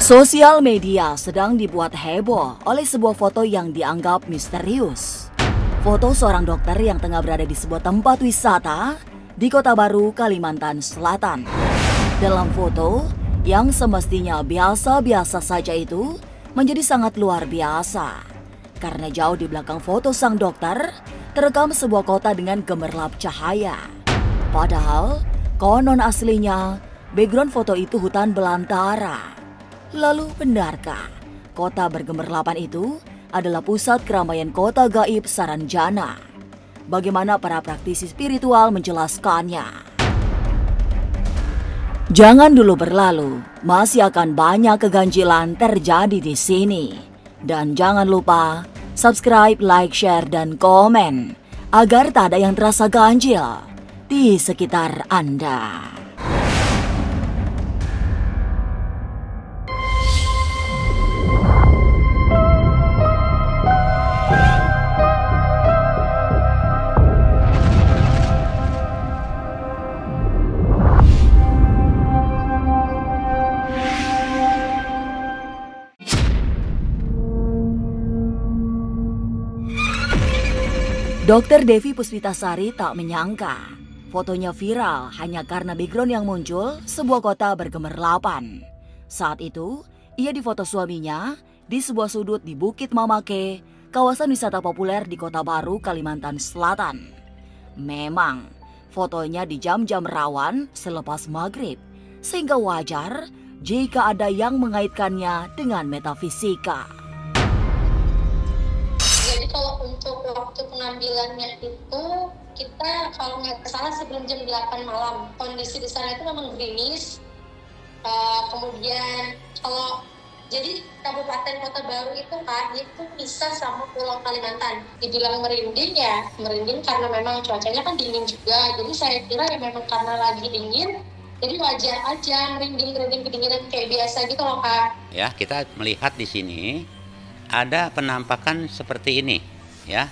Sosial media sedang dibuat heboh oleh sebuah foto yang dianggap misterius. Foto seorang dokter yang tengah berada di sebuah tempat wisata di Kota Baru, Kalimantan Selatan. Dalam foto, yang semestinya biasa-biasa saja itu menjadi sangat luar biasa. Karena jauh di belakang foto sang dokter, terekam sebuah kota dengan gemerlap cahaya. Padahal, konon aslinya, background foto itu hutan belantara. Lalu benarkah kota bergemerlapan itu adalah pusat keramaian kota gaib Saranjana? Bagaimana para praktisi spiritual menjelaskannya? Jangan dulu berlalu, masih akan banyak keganjilan terjadi di sini. Dan jangan lupa subscribe, like, share, dan komen agar tak ada yang terasa ganjil di sekitar Anda. Dokter Devi Puspitasari tak menyangka fotonya viral hanya karena background yang muncul sebuah kota bergemerlapan. Saat itu, ia difoto suaminya di sebuah sudut di Bukit Mamake, kawasan wisata populer di Kota Baru, Kalimantan Selatan. Memang, fotonya di jam-jam rawan selepas maghrib, sehingga wajar jika ada yang mengaitkannya dengan metafisika. Jadi kalau untuk waktu pengambilannya itu kita kalau nggak salah sebelum jam 8 malam. Kondisi di sana itu memang gerimis. Kemudian kalau jadi Kabupaten Kota Baru itu kan itu bisa sama Pulau Kalimantan. Dibilang merinding ya merinding karena memang cuacanya kan dingin juga. Jadi saya kira ya memang karena lagi dingin. Jadi wajar aja merinding kedinginan kayak biasa gitu loh Kak. Ya, kita melihat di sini ada penampakan seperti ini, ya,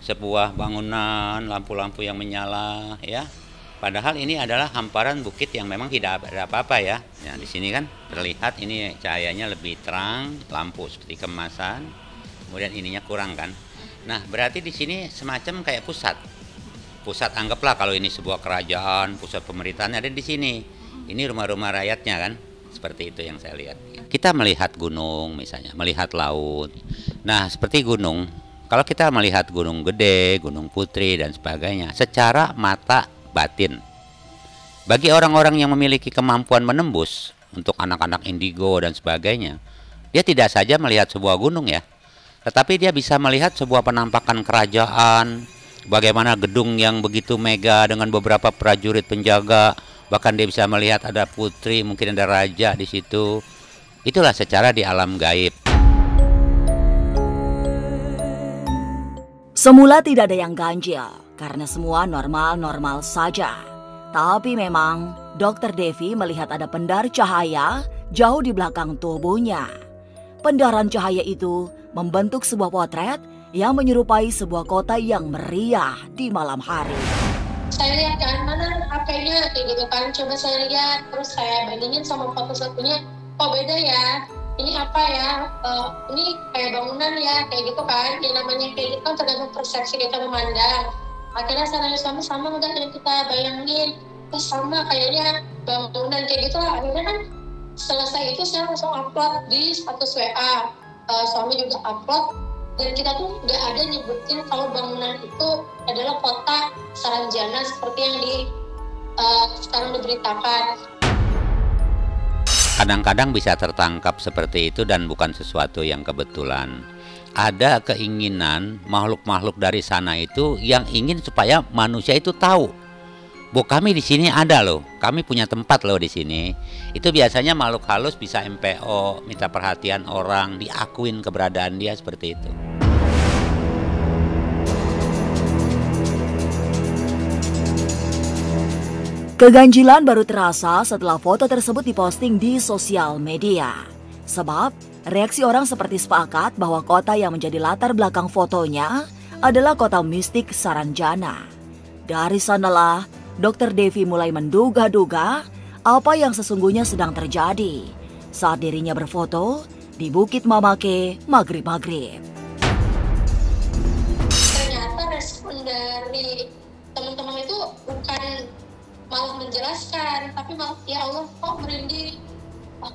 sebuah bangunan, lampu-lampu yang menyala, ya. Padahal ini adalah hamparan bukit yang memang tidak ada apa-apa ya. Nah, di sini kan terlihat ini cahayanya lebih terang, lampu seperti kemasan, kemudian ininya kurang kan. Nah, berarti di sini semacam kayak pusat. Pusat anggaplah kalau ini sebuah kerajaan, pusat pemerintahan ada di sini. Ini rumah-rumah rakyatnya kan. Seperti itu yang saya lihat. Kita melihat gunung misalnya, melihat laut. Nah, seperti gunung, kalau kita melihat gunung gede, gunung putri dan sebagainya, secara mata batin. Bagi orang-orang yang memiliki kemampuan menembus untuk anak-anak indigo dan sebagainya, dia tidak saja melihat sebuah gunung ya, tetapi dia bisa melihat sebuah penampakan kerajaan, bagaimana gedung yang begitu mega dengan beberapa prajurit penjaga. Bahkan dia bisa melihat ada putri, mungkin ada raja di situ. Itulah secara di alam gaib. Semula tidak ada yang ganjil karena semua normal-normal saja. Tapi memang Dokter Devi melihat ada pendar cahaya jauh di belakang tubuhnya. Pendaran cahaya itu membentuk sebuah potret yang menyerupai sebuah kota yang meriah di malam hari. Saya lihat kan mana HP-nya kayak gitu kan, coba saya lihat terus saya bandingin sama foto satunya, kok beda ya, ini apa ya, ini kayak bangunan ya kayak gitu kan, yang namanya kayak gitu kan tergantung persepsi kita memandang. Akhirnya saya nanya suami sama enggak yang kita bayangin, terus sama kayaknya bangunan kayak gitu lah. Akhirnya kan selesai itu saya langsung upload di status WA, suami juga upload. Dan kita tuh nggak ada nyebutin kalau bangunan itu adalah kota Saranjana seperti yang sekarang diberitakan. Kadang-kadang bisa tertangkap seperti itu dan bukan sesuatu yang kebetulan. Ada keinginan makhluk-makhluk dari sana itu yang ingin supaya manusia itu tahu. Bu, kami di sini ada loh, kami punya tempat loh di sini. Itu biasanya makhluk halus bisa MPO, minta perhatian orang, diakuin keberadaan dia seperti itu. Keganjilan baru terasa setelah foto tersebut diposting di sosial media. Sebab reaksi orang seperti sepakat bahwa kota yang menjadi latar belakang fotonya adalah kota mistik Saranjana. Dari sanalah Dokter Devi mulai menduga-duga apa yang sesungguhnya sedang terjadi. saat dirinya berfoto di Bukit Mamake maghrib-maghrib. Ternyata respon dari teman-teman itu bukan malah menjelaskan, tapi malah ya Allah kok merinding,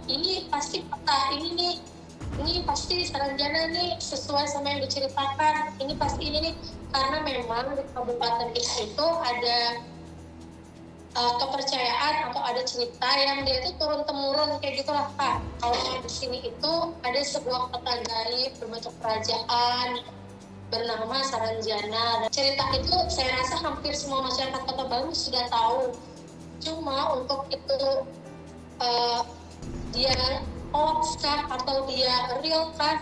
ini pasti peta ini pasti Saranjana nih sesuai sama yang diceritakan, ini pasti ini nih, karena memang di Kabupaten itu ada kepercayaan atau ada cerita yang dia itu turun temurun kayak gitulah Kak. Kalau di sini itu ada sebuah kota gaib berbentuk kerajaan bernama Saranjana. Dan cerita itu saya rasa hampir semua masyarakat Kota Baru sudah tahu. Cuma untuk itu dia hoax kah atau dia real kah,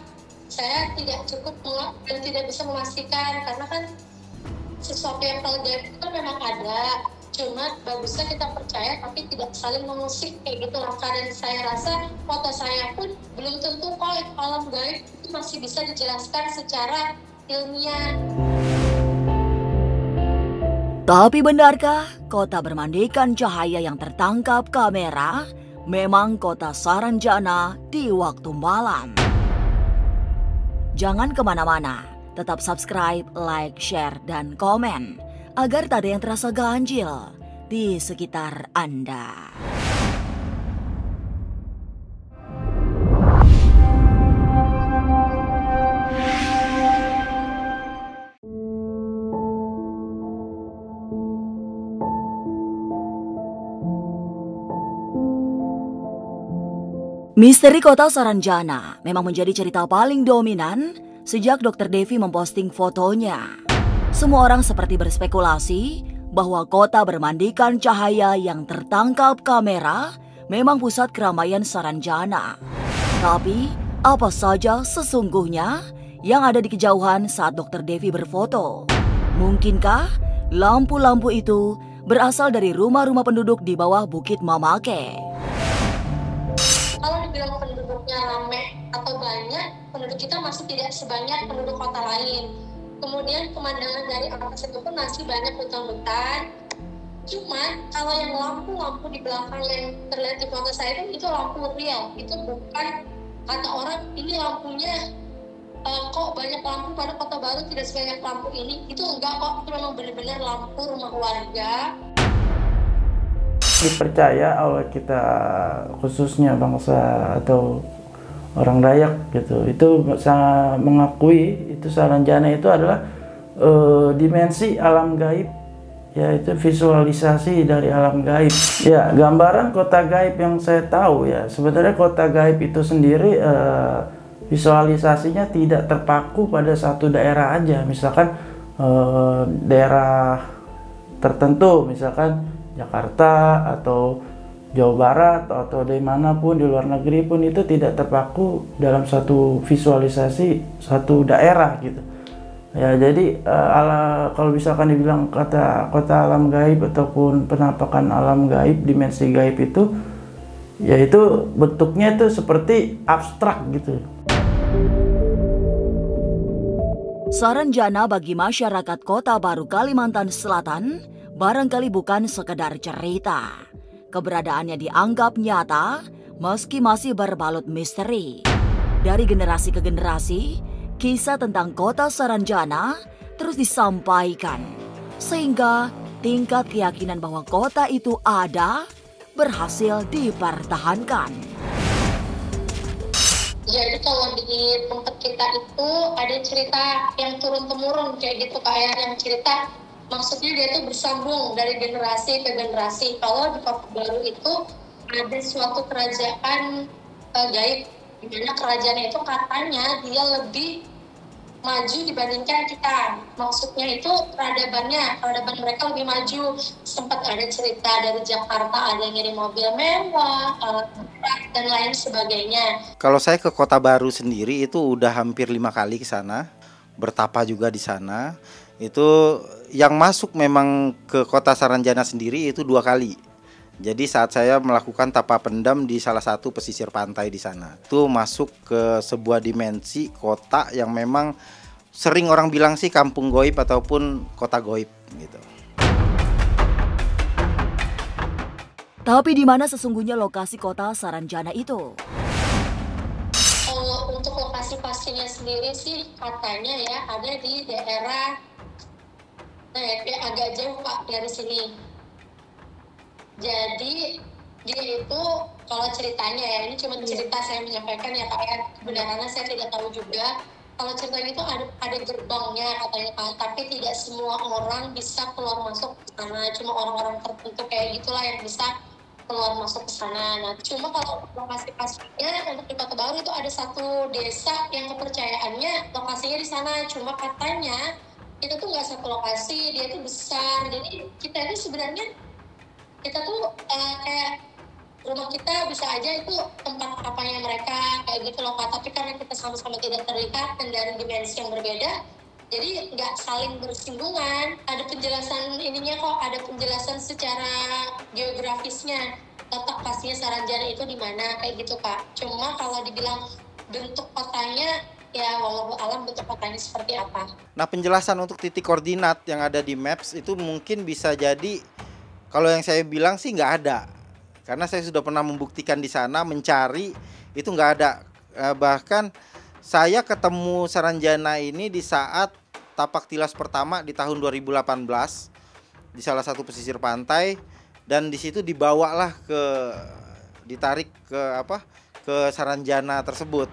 saya tidak cukup dan tidak bisa memastikan, karena kan sesuatu yang kalau gaib itu kan memang ada. Cuma bagusnya kita percaya tapi tidak saling mengusik kayak gitu lah. Dan saya rasa foto saya pun belum tentu kok alam gaib itu masih bisa dijelaskan secara ilmiah. Tapi benarkah kota bermandikan cahaya yang tertangkap kamera memang kota Saranjana di waktu malam? Jangan kemana-mana, tetap subscribe, like, share, dan komen agar tak ada yang terasa ganjil di sekitar Anda. Misteri kota Saranjana memang menjadi cerita paling dominan sejak Dr. Devi memposting fotonya. Semua orang seperti berspekulasi bahwa kota bermandikan cahaya yang tertangkap kamera memang pusat keramaian Saranjana. Tapi, apa saja sesungguhnya yang ada di kejauhan saat Dr. Devi berfoto? Mungkinkah lampu-lampu itu berasal dari rumah-rumah penduduk di bawah Bukit Mamake? Kalau dibilang penduduknya ramai atau banyak, penduduk kita masih tidak sebanyak penduduk kota lain. Kemudian pemandangan dari atas itu pun masih banyak hutan-hutan. Cuman kalau yang lampu-lampu di belakang yang terlihat di foto saya itu lampu real. Itu bukan kata orang ini lampunya kok banyak lampu pada Kota Baru tidak sebanyak lampu ini. Itu enggak kok, itu memang benar-benar lampu rumah warga. Dipercaya oleh kita khususnya bangsa atau orang Dayak gitu, itu mengakui itu Saranjana itu adalah dimensi alam gaib, yaitu visualisasi dari alam gaib. Ya, gambaran kota gaib yang saya tahu ya, sebenarnya kota gaib itu sendiri visualisasinya tidak terpaku pada satu daerah aja. Misalkan daerah tertentu, misalkan Jakarta atau Jawa Barat atau dimanapun di luar negeri pun itu tidak terpaku dalam satu visualisasi satu daerah gitu ya. Jadi kalau misalkan dibilang kota alam gaib ataupun penampakan alam gaib, dimensi gaib itu yaitu bentuknya itu seperti abstrak gitu. Saranjana bagi masyarakat Kota Baru Kalimantan Selatan barangkali bukan sekedar cerita. Keberadaannya dianggap nyata meski masih berbalut misteri. Dari generasi ke generasi, kisah tentang kota Saranjana terus disampaikan. Sehingga tingkat keyakinan bahwa kota itu ada berhasil dipertahankan. Jadi kalau di tempat kita itu ada cerita yang turun-temurun kayak gitu, kayak yang cerita maksudnya dia tuh bersambung dari generasi ke generasi. Kalau di Kota Baru itu ada suatu kerajaan gaib, di mana kerajaan itu katanya dia lebih maju dibandingkan kita. Maksudnya itu peradaban mereka lebih maju. Sempat ada cerita dari Jakarta ada yang ngirim mobil mewah, dan lain sebagainya. Kalau saya ke Kota Baru sendiri itu udah hampir 5 kali ke sana, bertapa juga di sana. Itu yang masuk memang ke kota Saranjana sendiri itu 2 kali. Jadi saat saya melakukan tapa pendam di salah satu pesisir pantai di sana, itu masuk ke sebuah dimensi kota yang memang sering orang bilang sih kampung goib ataupun kota goib gitu. Tapi di mana sesungguhnya lokasi kota Saranjana itu? sendiri sih katanya ya ada di daerah, nah ya, agak jauh Pak dari sini. Jadi dia itu kalau ceritanya ya, ini cuma cerita saya menyampaikan ya Pak ya, kebenarannya saya tidak tahu juga. Kalau ceritanya itu ada gerbangnya katanya Pak, tapi tidak semua orang bisa keluar masuk ke sana, cuma orang-orang tertentu kayak gitulah yang bisa keluar masuk ke sana. Nah, cuma kalau lokasi pastinya untuk di Kota Baru itu ada satu desa yang kepercayaannya lokasinya di sana, cuma katanya itu tuh nggak satu lokasi, dia tuh besar. Jadi kita itu sebenarnya kita tuh kayak rumah kita bisa aja itu tempat apanya mereka kayak gitu loh Kak, tapi karena kita sama-sama tidak terlihat dan dari dimensi yang berbeda, jadi nggak saling bersinggungan. Ada penjelasan ininya kok, ada penjelasan secara geografisnya, letak pastinya Saranjana itu di mana kayak gitu Kak. Cuma kalau dibilang bentuk kotanya, ya wallahu alam bentuk kotanya seperti apa. Nah, penjelasan untuk titik koordinat yang ada di Maps itu mungkin bisa jadi, kalau yang saya bilang sih nggak ada. Karena saya sudah pernah membuktikan di sana, mencari, itu nggak ada. Bahkan saya ketemu Saranjana ini di saat tapak tilas pertama di tahun 2018 di salah satu pesisir pantai, dan di situ dibawalah ditarik ke Saranjana tersebut.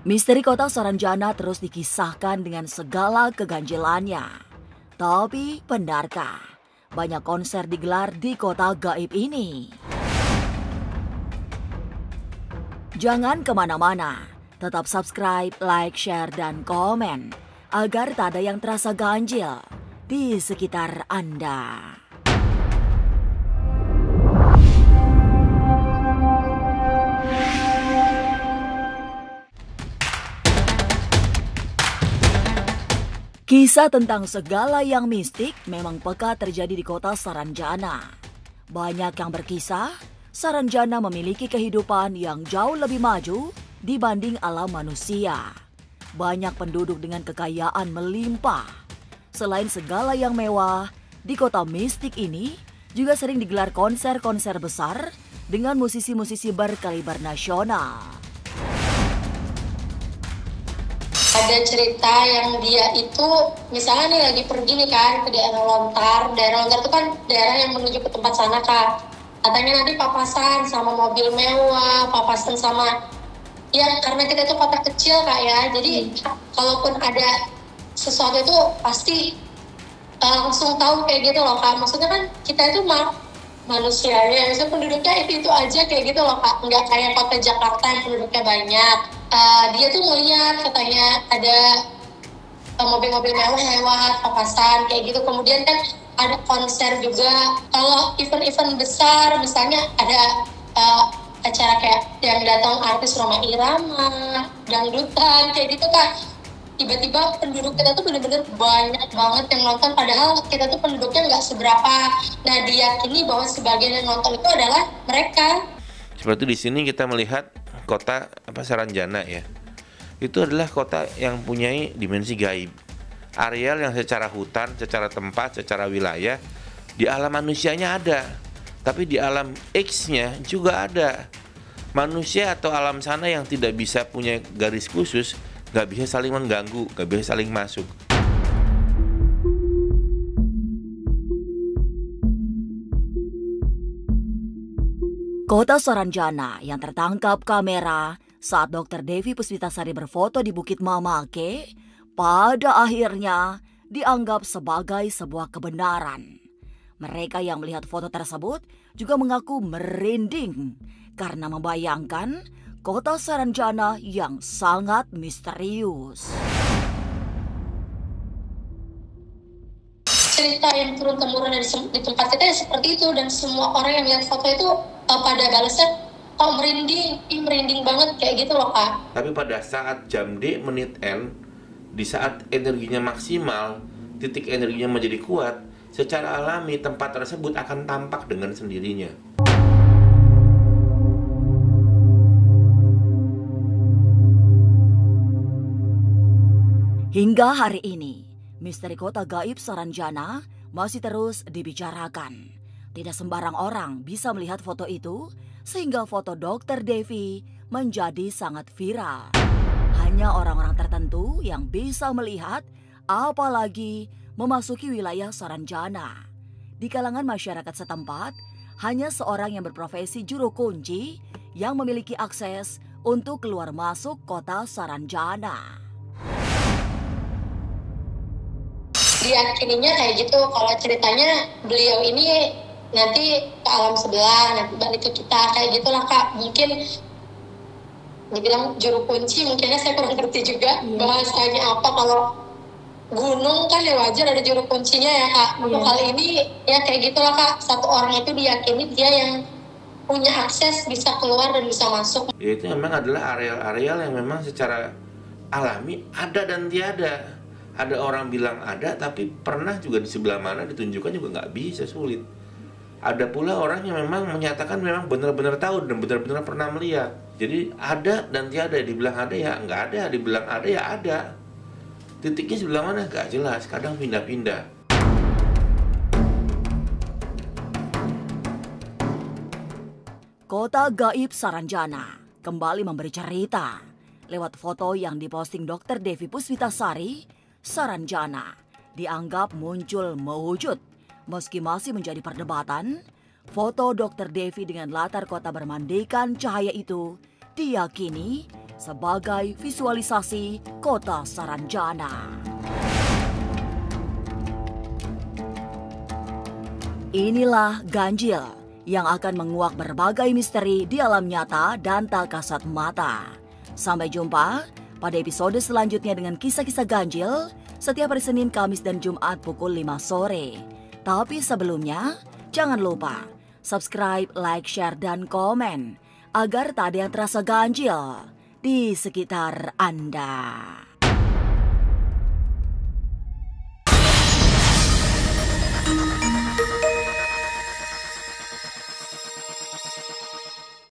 Misteri kota Saranjana terus dikisahkan dengan segala keganjilannya. Tapi benarkah banyak konser digelar di kota gaib ini? Jangan kemana-mana, tetap subscribe, like, share, dan komen agar tak ada yang terasa ganjil di sekitar Anda. Kisah tentang segala yang mistik memang pekat terjadi di kota Saranjana. Banyak yang berkisah, Saranjana memiliki kehidupan yang jauh lebih maju dibanding alam manusia. Banyak penduduk dengan kekayaan melimpah. Selain segala yang mewah, di kota mistik ini juga sering digelar konser-konser besar dengan musisi-musisi berkaliber nasional. Ada cerita yang dia itu misalnya nih lagi pergi nih kan ke daerah Lontar itu kan daerah yang menuju ke tempat sana Kak. Katanya nanti papasan sama mobil mewah, papasan sama, ya karena kita itu kota kecil Kak ya, jadi kalaupun ada sesuatu itu pasti langsung tahu kayak gitu loh Kak. Maksudnya kan kita itu manusia ya, misalnya penduduknya itu aja kayak gitu loh Kak, nggak kayak kota Jakarta yang penduduknya banyak. Dia tuh ngeliat katanya ada mobil-mobil mewah lewat papasan kayak gitu. Kemudian kan ada konser juga. Kalau event-event besar misalnya ada acara kayak yang datang artis Rhoma Irama, dangdutan kayak gitu kan. Tiba-tiba penduduk kita tuh bener-bener banyak banget yang nonton, padahal kita tuh penduduknya nggak seberapa. Nah, diyakini bahwa sebagian yang nonton itu adalah mereka. Seperti di sini kita melihat kota Saranjana ya. Itu adalah kota yang punya dimensi gaib. Areal yang secara hutan, secara tempat, secara wilayah di alam manusianya ada, tapi di alam X-nya juga ada. Manusia atau alam sana yang tidak bisa punya garis khusus, nggak bisa saling mengganggu, nggak bisa saling masuk. Kota Saranjana yang tertangkap kamera saat Dr. Devi Puspitasari berfoto di Bukit Mamake pada akhirnya dianggap sebagai sebuah kebenaran. Mereka yang melihat foto tersebut juga mengaku merinding karena membayangkan kota Saranjana yang sangat misterius. Cerita yang turun-temurun di tempat kita ya seperti itu, dan semua orang yang lihat foto itu pada balasnya merinding banget kayak gitu loh Kak. Tapi pada saat jam D menit N, di saat energinya maksimal, titik energinya menjadi kuat, secara alami tempat tersebut akan tampak dengan sendirinya. Hingga hari ini, misteri kota gaib Saranjana masih terus dibicarakan. Tidak sembarang orang bisa melihat foto itu, sehingga foto Dr. Devi menjadi sangat viral. Hanya orang-orang tertentu yang bisa melihat, apalagi memasuki wilayah Saranjana. Di kalangan masyarakat setempat, hanya seorang yang berprofesi juru kunci yang memiliki akses untuk keluar masuk kota Saranjana. Diyakininya kayak gitu, kalau ceritanya beliau ini nanti ke alam sebelah, nanti balik ke kita, kayak gitulah Kak. Mungkin dibilang juru kunci, mungkinnya saya kurang ngerti juga bahasanya apa. Kalau gunung kan ya wajar ada juru kuncinya ya Kak. Untuk kali ini ya kayak gitulah Kak, satu orang itu diyakini dia yang punya akses bisa keluar dan bisa masuk. Ya, itu memang adalah areal-areal yang memang secara alami ada dan tiada. Ada orang bilang ada, tapi pernah juga di sebelah mana ditunjukkan juga nggak bisa, sulit. Ada pula orang yang memang menyatakan memang benar-benar tahu dan benar-benar pernah melihat. Jadi ada dan tiada, dibilang ada ya nggak ada, dibilang ada ya ada. Titiknya sebelah mana nggak jelas, kadang pindah-pindah. Kota gaib Saranjana kembali memberi cerita lewat foto yang diposting Dr. Devi Puspitasari. Saranjana dianggap muncul mewujud. Meski masih menjadi perdebatan, foto Dr. Devi dengan latar kota bermandikan cahaya itu diyakini sebagai visualisasi kota Saranjana. Inilah ganjil yang akan menguak berbagai misteri di alam nyata dan tak kasat mata. Sampai jumpa pada episode selanjutnya dengan kisah-kisah ganjil setiap hari Senin, Kamis, dan Jumat pukul 5 sore. Tapi sebelumnya, jangan lupa subscribe, like, share, dan komen agar tak ada yang terasa ganjil di sekitar Anda.